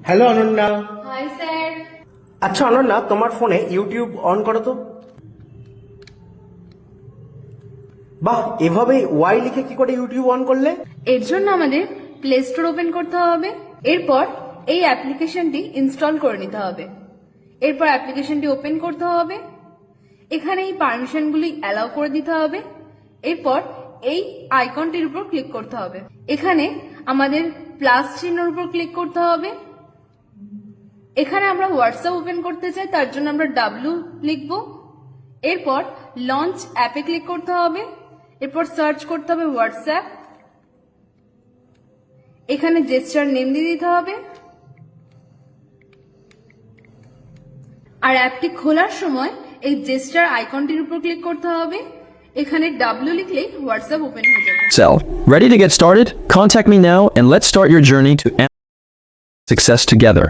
Hello Ananya. Hi sir. আচ্ছা অনন্যা, তোমার ফোনে ইউটিউব অন করো তো। বাহ, এভাবে ওয়াই লিখে কি করে ইউটিউব অন করলে? এর জন্য আমাদের প্লে স্টোর ওপেন করতে হবে, এরপর এই অ্যাপ্লিকেশনটি ইনস্টল করে নিতে হবে। এরপর অ্যাপ্লিকেশনটি ওপেন করতে হবে, এখানে এই পারমিশনগুলি অ্যালাউ করে দিতে হবে। এরপর এই আইকনটির উপর ক্লিক করতে হবে, এখানে আমাদের প্লাস চিহ্নের উপর ক্লিক করতে হবে। এখানে আমরা হোয়াটসঅ্যাপ ওপেন করতে চাই, তার জন্য আমরা ডাব্লিউ লিখব। এরপর লঞ্চ অ্যাপে ক্লিক করতে হবে, এরপর সার্চ করতে হবে হোয়াটসঅ্যাপ। এখানে জেস্টার নেম দিয়ে দিতে হবে, আর অ্যাপটি খোলার সময় এই জেস্টার আইকনটির উপর ক্লিক করতে হবে। এখানে ডাব্লিউ লিখলেই হোয়াটসঅ্যাপ ওপেন হয়ে যাবে। So, ready to get started? Contact me now and let's start your journey to success together.